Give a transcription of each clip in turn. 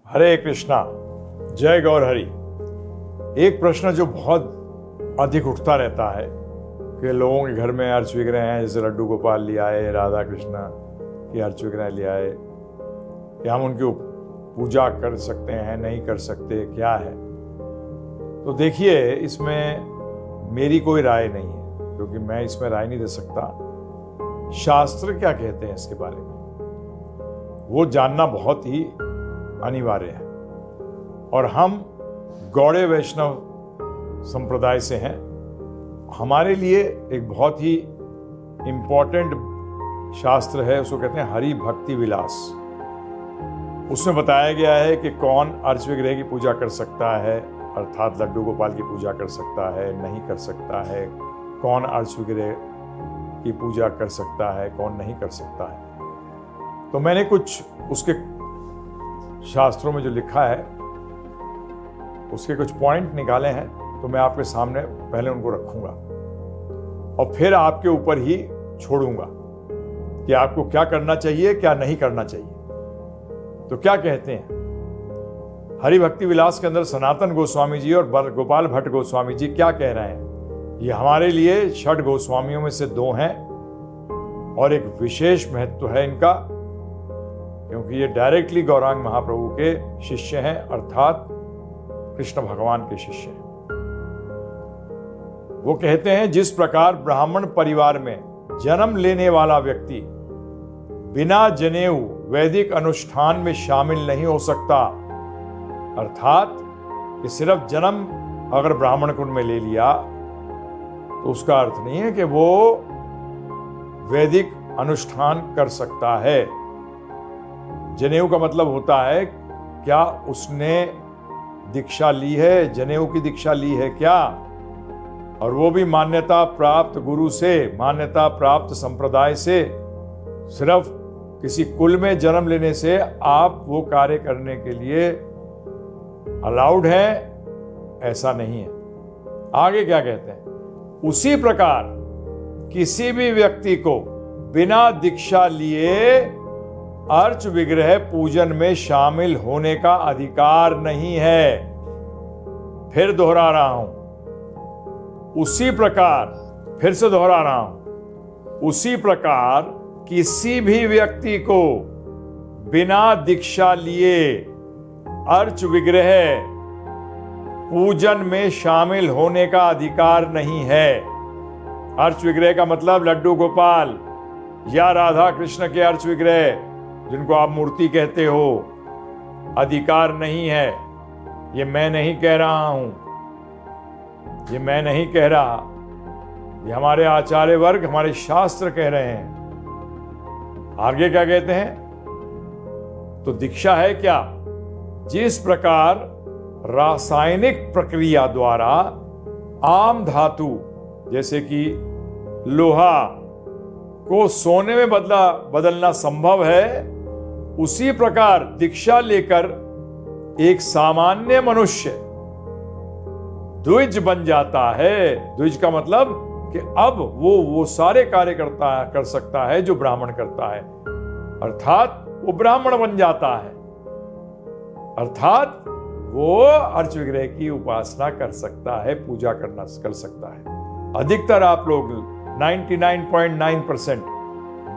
हरे कृष्णा, जय गौर हरि। एक प्रश्न जो बहुत अधिक उठता रहता है कि लोगों के घर में अर्च विग्रह हैं, जैसे लड्डू गोपाल ले आए, राधा कृष्णा की अर्च विग्रह ले आए, कि हम उनकी पूजा कर सकते हैं, नहीं कर सकते, क्या है? तो देखिए, इसमें मेरी कोई राय नहीं है, क्योंकि मैं इसमें राय नहीं दे सकता। शास्त्र क्या कहते हैं इसके बारे में, वो जानना बहुत ही अनिवार्य है। और हम गौड़े वैष्णव संप्रदाय से हैं। हमारे लिए एक बहुत ही इंपॉर्टेंट शास्त्र है, उसको कहते हैं हरि भक्ति विलास। उसमें बताया गया है कि कौन अर्च विग्रह की पूजा कर सकता है, अर्थात लड्डू गोपाल की पूजा कर सकता है, नहीं कर सकता है, कौन अर्च विग्रह की पूजा कर सकता है, कौन नहीं कर सकता है। तो मैंने कुछ उसके शास्त्रों में जो लिखा है उसके कुछ पॉइंट निकाले हैं, तो मैं आपके सामने पहले उनको रखूंगा और फिर आपके ऊपर ही छोड़ूंगा कि आपको क्या करना चाहिए, क्या नहीं करना चाहिए। तो क्या कहते हैं हरि भक्ति विलास के अंदर सनातन गोस्वामी जी और गोपाल भट्ट गोस्वामी जी क्या कह रहे हैं? ये हमारे लिए षड गोस्वामियों में से दो हैं और एक विशेष महत्व है इनका, क्योंकि ये डायरेक्टली गौरांग महाप्रभु के शिष्य हैं, अर्थात कृष्ण भगवान के शिष्य हैं। वो कहते हैं, जिस प्रकार ब्राह्मण परिवार में जन्म लेने वाला व्यक्ति बिना जनेऊ वैदिक अनुष्ठान में शामिल नहीं हो सकता, अर्थात कि सिर्फ जन्म अगर ब्राह्मण कुल में ले लिया तो उसका अर्थ नहीं है कि वो वैदिक अनुष्ठान कर सकता है। जनेऊ का मतलब होता है क्या उसने दीक्षा ली है, जनेऊ की दीक्षा ली है क्या, और वो भी मान्यता प्राप्त गुरु से, मान्यता प्राप्त संप्रदाय से। सिर्फ किसी कुल में जन्म लेने से आप वो कार्य करने के लिए अलाउड हैं, ऐसा नहीं है। आगे क्या कहते हैं? उसी प्रकार किसी भी व्यक्ति को बिना दीक्षा लिए अर्च विग्रह पूजन में शामिल होने का अधिकार नहीं है। फिर दोहरा रहा हूं, उसी प्रकार, फिर से दोहरा रहा हूं, उसी प्रकार किसी भी व्यक्ति को बिना दीक्षा लिए अर्च विग्रह पूजन में शामिल होने का अधिकार नहीं है। अर्च विग्रह का मतलब लड्डू गोपाल या राधा कृष्ण के अर्च विग्रह, जिनको आप मूर्ति कहते हो, अधिकार नहीं है। ये मैं नहीं कह रहा हूं, ये मैं नहीं कह रहा, ये हमारे आचार्य वर्ग, हमारे शास्त्र कह रहे हैं। आगे क्या कहते हैं? तो दीक्षा है क्या? जिस प्रकार रासायनिक प्रक्रिया द्वारा आम धातु जैसे कि लोहा को सोने में बदलना संभव है, उसी प्रकार दीक्षा लेकर एक सामान्य मनुष्य द्विज बन जाता है। द्विज का मतलब कि अब वो सारे कार्य कर सकता है जो ब्राह्मण करता है, अर्थात वो ब्राह्मण बन जाता है, अर्थात वो अर्च विग्रह की उपासना कर सकता है, पूजा कर सकता है। अधिकतर आप लोग 99.9%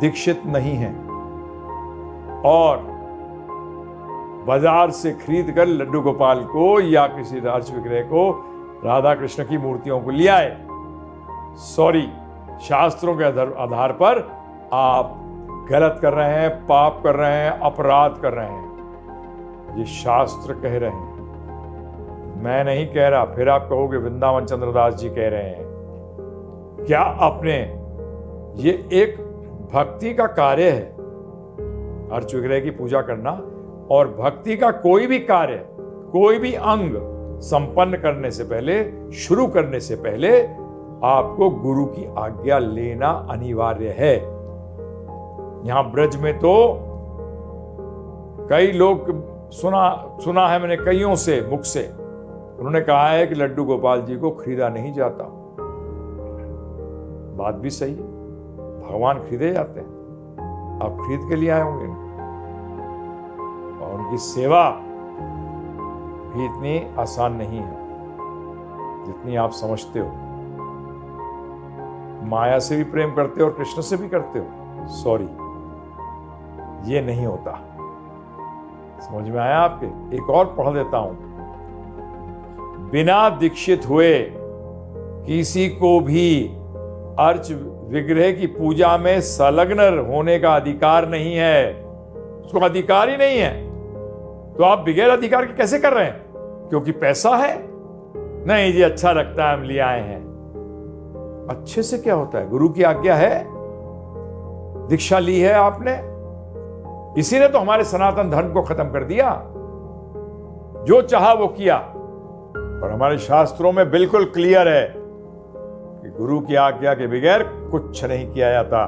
दीक्षित नहीं हैं और बाजार से खरीद कर लड्डू गोपाल को या किसी अर्च विग्रह को, राधा कृष्ण की मूर्तियों को ले आए। सॉरी, शास्त्रों के आधार पर आप गलत कर रहे हैं, पाप कर रहे हैं, अपराध कर रहे हैं। ये शास्त्र कह रहे हैं, मैं नहीं कह रहा। फिर आप कहोगे वृंदावन चंद्रदास जी कह रहे हैं। क्या आपने, ये एक भक्ति का कार्य है अर्च विग्रह की पूजा करना, और भक्ति का कोई भी कार्य, कोई भी अंग संपन्न करने से पहले, शुरू करने से पहले आपको गुरु की आज्ञा लेना अनिवार्य है। यहां ब्रज में तो कई लोग, सुना है मैंने कईयों से मुख से, उन्होंने कहा है कि लड्डू गोपाल जी को खरीदा नहीं जाता। बात भी सही है, भगवान खरीदे जाते हैं, आप खरीद के लिए आए होंगे और उनकी सेवा भी इतनी आसान नहीं है जितनी आप समझते हो। माया से भी प्रेम करते हो और कृष्ण से भी करते हो, सॉरी, ये नहीं होता। समझ में आया आपके? एक और पढ़ देता हूं। बिना दीक्षित हुए किसी को भी अर्च विग्रह की पूजा में संलग्न होने का अधिकार नहीं है। उसको अधिकार ही नहीं है, तो आप बगैर अधिकार के कैसे कर रहे हैं? क्योंकि पैसा है? नहीं जी, अच्छा लगता है, हम ले आए हैं। अच्छे से क्या होता है? गुरु की आज्ञा है, दीक्षा ली है आपने, इसी ने तो हमारे सनातन धर्म को खत्म कर दिया। जो चाहा वो किया। और हमारे शास्त्रों में बिल्कुल क्लियर है कि गुरु की आज्ञा के बगैर कुछ नहीं किया जाता।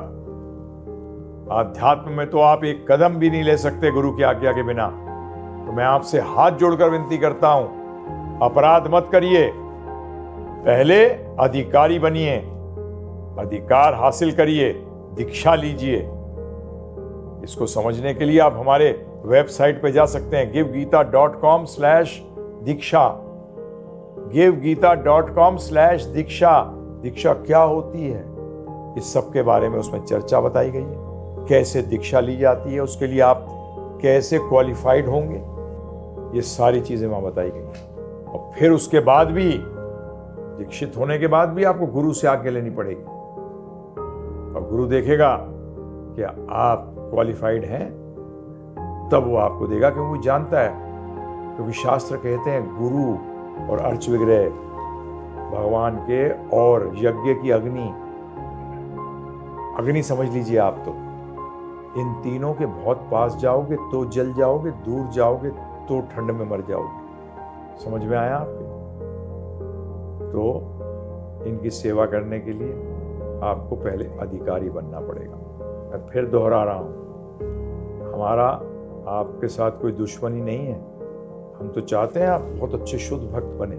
आध्यात्म में तो आप एक कदम भी नहीं ले सकते गुरु की आज्ञा के बिना। तो मैं आपसे हाथ जोड़कर विनती करता हूं, अपराध मत करिए, पहले अधिकारी बनिए, अधिकार हासिल करिए, दीक्षा लीजिए। इसको समझने के लिए आप हमारे वेबसाइट पे जा सकते हैं, givegita.com/दीक्षा, givegita.com/दीक्षा। दीक्षा क्या होती है, इस सब के बारे में उसमें चर्चा बताई गई है। कैसे दीक्षा ली जाती है, उसके लिए आप कैसे क्वालिफाइड होंगे, ये सारी चीजें वहां बताई गई हैं। और फिर उसके बाद भी, दीक्षित होने के बाद भी आपको गुरु से आज्ञा लेनी पड़ेगी। और गुरु देखेगा कि आप क्वालिफाइड हैं, तब वो आपको देगा, क्योंकि वो जानता है। क्योंकि शास्त्र कहते हैं गुरु और अर्च विग्रह भगवान के और यज्ञ की अग्नि समझ लीजिए आप। तो इन तीनों के बहुत पास जाओगे तो जल जाओगे, दूर जाओगे तो ठंड में मर जाओगे। समझ में आया आपके? तो इनकी सेवा करने के लिए आपको पहले अधिकारी बनना पड़ेगा। मैं फिर दोहरा रहा हूं, हमारा आपके साथ कोई दुश्मनी नहीं है। हम तो चाहते हैं आप बहुत अच्छे शुद्ध भक्त बने,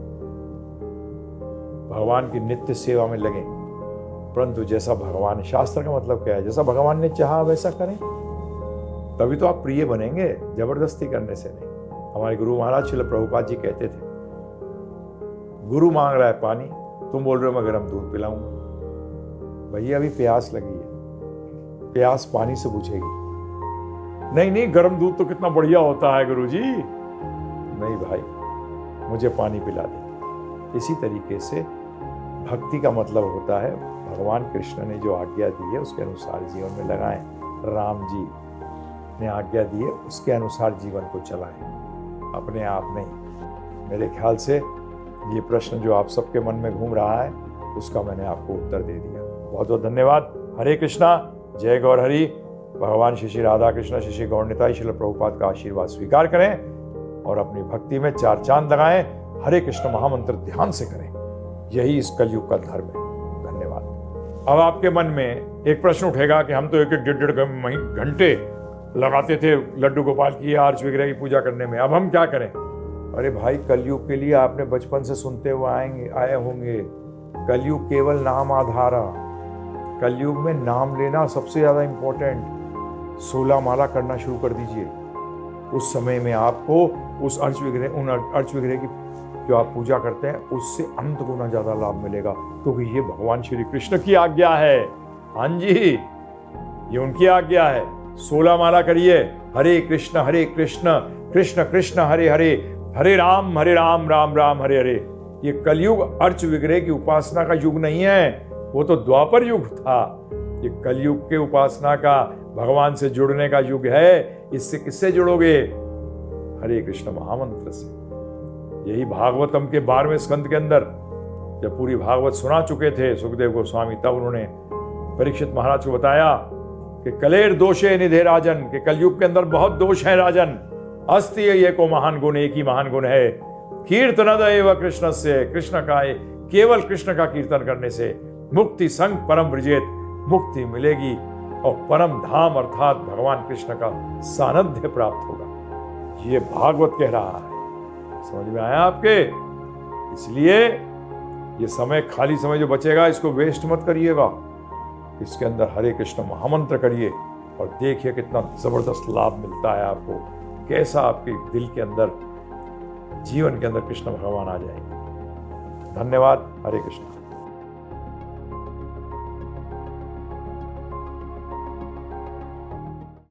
भगवान की नित्य सेवा में लगे। परंतु जैसा भगवान, शास्त्र का मतलब क्या है, जैसा भगवान ने चाहा वैसा करें, तभी तो आप प्रिय बनेंगे, जबरदस्ती करने से नहीं। हमारे गुरु महाराज श्रील प्रभुपाद जी कहते थे, गुरु मांग रहा है पानी, तुम बोल रहे हो मैं गर्म दूध पिलाऊंगा। भैया अभी प्यास लगी है, प्यास पानी से बुझेगी। नहीं, गर्म दूध तो कितना बढ़िया होता है गुरुजी। नहीं भाई, मुझे पानी पिला दे। इसी तरीके से भक्ति का मतलब होता है भगवान कृष्ण ने जो आज्ञा दी है उसके अनुसार जीवन में लगाएं। राम जी ने आज्ञा दी है उसके अनुसार जीवन को चलाएं, अपने आप नहीं। मेरे ख्याल से ये प्रश्न जो आप सबके मन में घूम रहा है उसका मैंने आपको उत्तर दे दिया। बहुत बहुत धन्यवाद। हरे कृष्णा, जय गौर हरि। भगवान श्री श्री राधा कृष्ण, श्री श्री गौर निताई, श्रील प्रभुपाद का आशीर्वाद स्वीकार करें और अपनी भक्ति में 4 चांद लगाएं। हरे कृष्ण महामंत्र ध्यान से करें, यही इस कलयुग का धर्म है। धन्यवाद। अब आपके मन में एक प्रश्न उठेगा कि हम तो 1-1.5 घंटे लगाते थे लड्डू गोपाल की आर्च विग्रह की पूजा करने में, अब हम क्या करें? अरे भाई, कलयुग के लिए आपने बचपन से सुनते हुए आए होंगे, कलयुग केवल नाम आधारा। कलयुग में नाम लेना सबसे ज्यादा इंपॉर्टेंट। 16 माला करना शुरू कर दीजिए। उस समय में आपको उन अर्च विग्रह की जो आप पूजा करते हैं उससे अनंत गुना ज्यादा लाभ मिलेगा, क्योंकि ये भगवान श्री कृष्ण की आज्ञा है। हाँ जी, ये उनकी आज्ञा है। 16 माला करिए, हरे कृष्ण कृष्ण कृष्ण हरे हरे, हरे राम राम राम हरे हरे। ये कलयुग अर्च विग्रह की उपासना का युग नहीं है, वो तो द्वापर युग था। ये कलयुग के उपासना का, भगवान से जुड़ने का युग है। इससे किससे जुड़ोगे? हरे कृष्ण महामंत्र से। यही भागवतम के 12वें स्कंद के अंदर जब पूरी भागवत सुना चुके थे सुखदेव गोस्वामी, तब उन्होंने परीक्षित महाराज को बताया कि कलेर दोषे निधे राजन, के कलयुग के अंदर बहुत दोष है राजन। अस्ति ये को महान गुण, एक ही महान गुण है, कीर्तनद एव कृष्ण से, कृष्ण का, केवल कृष्ण का कीर्तन करने से मुक्ति संग परम ब्रजेत, मुक्ति मिलेगी और परम धाम अर्थात भगवान कृष्ण का सानिध्य प्राप्त होगा। ये भागवत कह रहा है। समझ में आया आपके? इसलिए ये समय, खाली समय जो बचेगा इसको वेस्ट मत करिएगा। इसके अंदर हरे कृष्ण महामंत्र करिए और देखिए कितना जबरदस्त लाभ मिलता है आपको। कैसा आपके दिल के अंदर जीवन के अंदर कृष्ण भगवान आ जाएंगे। धन्यवाद। हरे कृष्ण।